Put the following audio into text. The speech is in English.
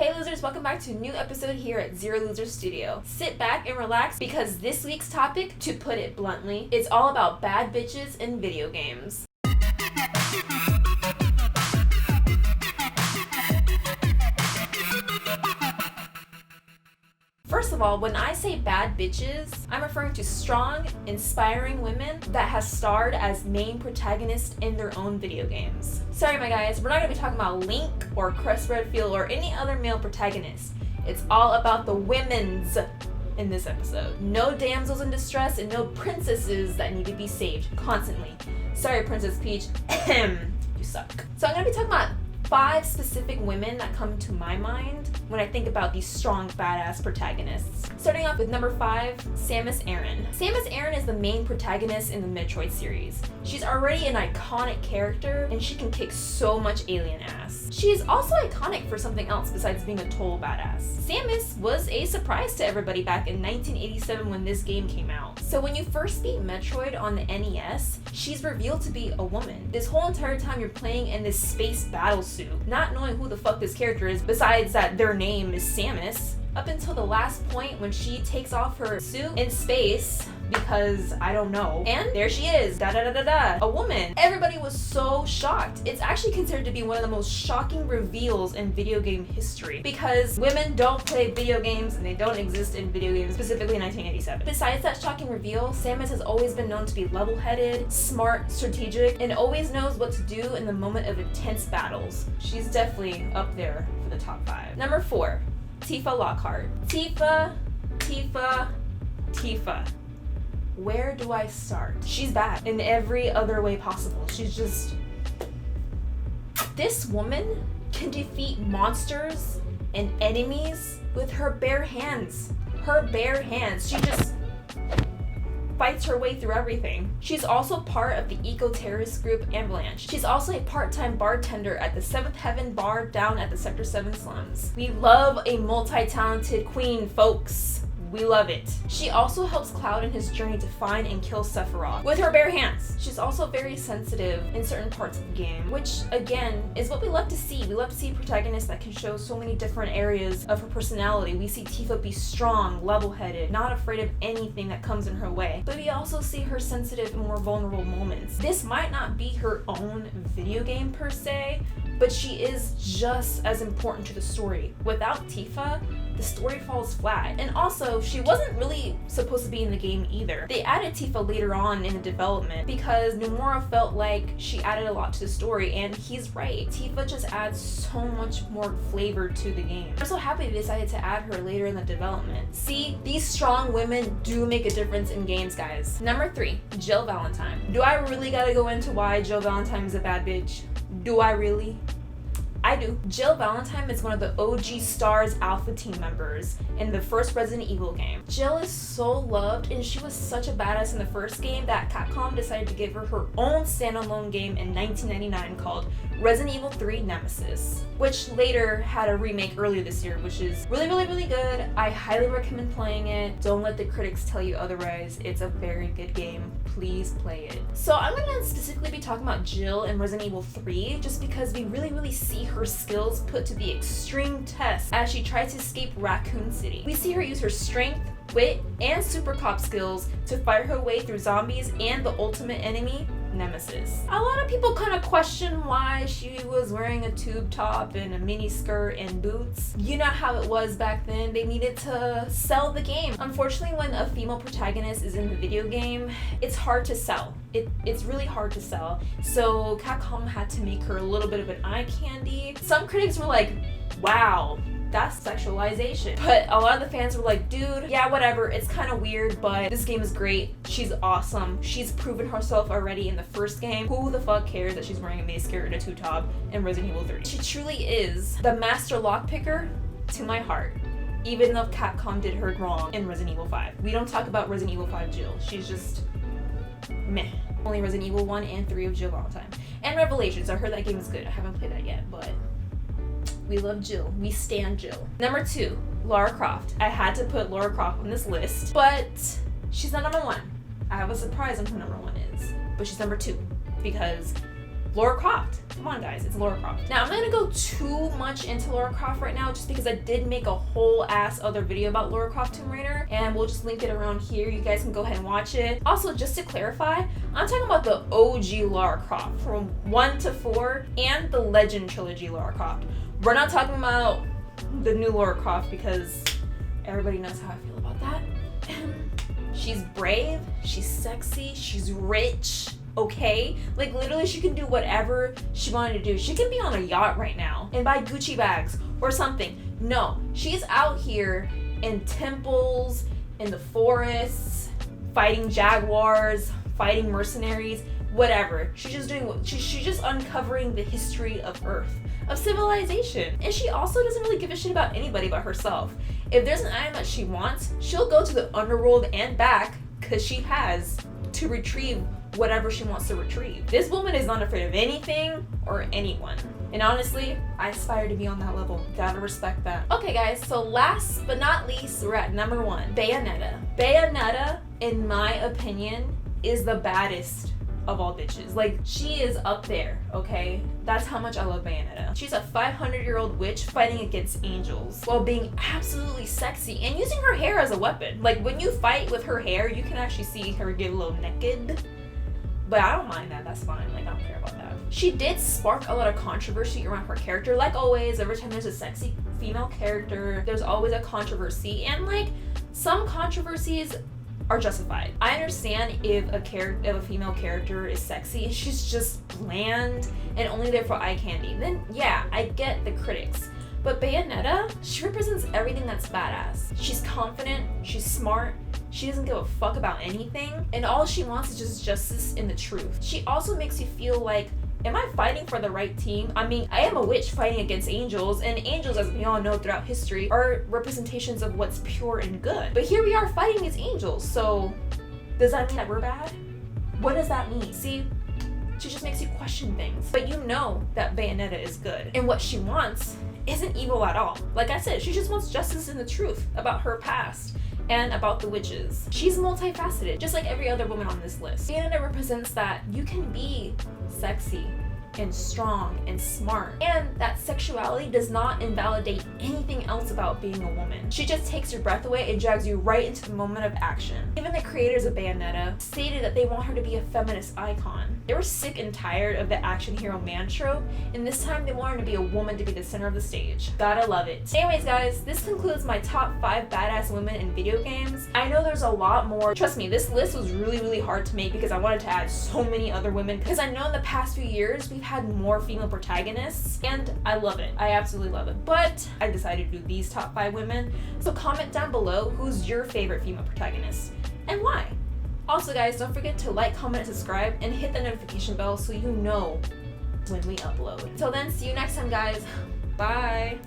Hey losers, welcome back to a new episode here at Zero Loser Studio. Sit back and relax because this week's topic, to put it bluntly, is all about bad bitches in video games. First of all, when I say bad bitches, I'm referring to strong, inspiring women that have starred as main protagonists in their own video games. Sorry my guys, we're not going to be talking about Link or Chris Redfield or any other male protagonist. It's all about the women's in this episode. No damsels in distress and no princesses that need to be saved constantly. Sorry Princess Peach, you suck. So I'm going to be talking about 5 specific women that come to my mind when I think about these strong, badass protagonists. Starting off with number 5, Samus Aran. Samus Aran is the main protagonist in the Metroid series. She's already an iconic character, and she can kick so much alien ass. She is also iconic for something else besides being a total badass. Samus was a surprise to everybody back in 1987 when this game came out. So when you first beat Metroid on the NES, she's revealed to be a woman. This whole entire time you're playing in this space battle suit, not knowing who the fuck this character is besides that their name is Samus, up until the last point when she takes off her suit in space because I don't know, and there she is, a woman. Everybody was so shocked. It's actually considered to be one of the most shocking reveals in video game history because women don't play video games and they don't exist in video games, specifically in 1987. Besides that shocking reveal, Samus has always been known to be level-headed, smart, strategic, and always knows what to do in the moment of intense battles. She's definitely up there for the top 5. Number 4, Tifa Lockhart. Tifa. Where do I start? She's bad in every other way possible. She's just... This woman can defeat monsters and enemies with her bare hands. Her bare hands. She just fights her way through everything. She's also part of the eco-terrorist group Avalanche. She's also a part-time bartender at the 7th Heaven bar down at the Sector 7 slums. We love a multi-talented queen, folks. We love it. She also helps Cloud in his journey to find and kill Sephiroth with her bare hands. She's also very sensitive in certain parts of the game, which again is what we love to see. We love to see protagonists that can show so many different areas of her personality. We see Tifa be strong, level-headed, not afraid of anything that comes in her way. But we also see her sensitive and more vulnerable moments. This might not be her own video game per se, but she is just as important to the story. Without Tifa, the story falls flat. And also, she wasn't really supposed to be in the game either. They added Tifa later on in the development because Nomura felt like she added a lot to the story, and he's right. Tifa just adds so much more flavor to the game. I'm so happy they decided to add her later in the development. See, these strong women do make a difference in games, guys. Number 3, Jill Valentine. Do I really gotta go into why Jill Valentine is a bad bitch? Do I really? I do. Jill Valentine is one of the OG STARS Alpha team members in the first Resident Evil game. Jill is so loved, and she was such a badass in the first game that Capcom decided to give her her own standalone game in 1999 called Resident Evil 3 Nemesis, which later had a remake earlier this year, which is really, really, really good. I highly recommend playing it. Don't let the critics tell you otherwise. It's a very good game. Please play it. So I'm going to specifically be talking about Jill in Resident Evil 3 just because we really, really see her skills put to the extreme test as she tries to escape Raccoon City. We see her use her strength, wit, and super cop skills to fight her way through zombies and the ultimate enemy, Nemesis. A lot of people kind of question why she was wearing a tube top and a mini skirt and boots. You know how it was back then. They needed to sell the game. Unfortunately, when a female protagonist is in the video game, it's hard to sell. It's really hard to sell. So Capcom had to make her a little bit of an eye candy. Some critics were like, wow, that's sexualization. But a lot of the fans were like, dude, yeah, whatever, it's kind of weird, but this game is great. She's awesome. She's proven herself already in the first game. Who the fuck cares that she's wearing a mini skirt and a tube top in Resident Evil 3? She truly is the master lockpicker to my heart, even though Capcom did her wrong in Resident Evil 5. We don't talk about Resident Evil 5 Jill. She's just meh. Only Resident Evil 1 and 3 of Jill Valentine. And Revelations. I heard that game is good. I haven't played that yet, but we love Jill. We stan Jill. Number 2, Lara Croft. I had to put Lara Croft on this list, but she's not number 1. I have a surprise on who number 1 is, but she's number 2 because Lara Croft. Come on, guys, it's Lara Croft. Now, I'm not gonna go too much into Lara Croft right now, just because I did make a whole ass other video about Lara Croft Tomb Raider, and we'll just link it around here. You guys can go ahead and watch it. Also, just to clarify, I'm talking about the OG Lara Croft from 1 to 4 and the Legend Trilogy Lara Croft. We're not talking about the new Lara Croft because everybody knows how I feel about that. She's brave, she's sexy, she's rich. Okay, like literally she can do whatever she wanted to do. She can be on a yacht right now and buy Gucci bags or something. No, she's out here in temples, in the forests, fighting jaguars, fighting mercenaries, whatever. She's just doing what she's just uncovering the history of Earth, of civilization. And she also doesn't really give a shit about anybody but herself. If there's an item that she wants, she'll go to the underworld and back because she has to retrieve whatever she wants to retrieve. This woman is not afraid of anything or anyone. And honestly, I aspire to be on that level. Gotta respect that. Okay guys, so last but not least, we're at number 1, Bayonetta. Bayonetta, in my opinion, is the baddest of all bitches. Like, she is up there, okay? That's how much I love Bayonetta. She's a 500-year-old witch fighting against angels while being absolutely sexy and using her hair as a weapon. Like, when you fight with her hair, you can actually see her get a little naked. But I don't mind that, that's fine, like I don't care about that. She did spark a lot of controversy around her character. Like always, every time there's a sexy female character, there's always a controversy, and like some controversies are justified. I understand if a female character is sexy and she's just bland and only there for eye candy, then yeah, I get the critics. But Bayonetta, she represents everything that's badass. She's confident, she's smart, she doesn't give a fuck about anything, and all she wants is just justice and the truth. She also makes you feel like, am I fighting for the right team? I mean, I am a witch fighting against angels, and angels, as we all know throughout history, are representations of what's pure and good. But here we are fighting against angels, so does that mean that we're bad? What does that mean? See, she just makes you question things. But you know that Bayonetta is good, and what she wants isn't evil at all. Like I said, she just wants justice and the truth about her past and about the witches. She's multifaceted, just like every other woman on this list. Bayonetta represents that you can be sexy and strong and smart, and that sexuality does not invalidate anything else about being a woman. She just takes your breath away and drags you right into the moment of action. Even the creators of Bayonetta stated that they want her to be a feminist icon. They were sick and tired of the action hero man trope, and this time they want her to be a woman to be the center of the stage. Gotta love it. Anyways guys, this concludes my top 5 badass women in video games. I know there's a lot more. Trust me, this list was really hard to make because I wanted to add so many other women, because I know in the past few years we've had more female protagonists, and I love it. I absolutely love it. But I decided to do these top 5 women. So comment down below who's your favorite female protagonist and why. Also guys, don't forget to like, comment, and subscribe, and hit the notification bell so you know when we upload. Until then, see you next time guys. Bye.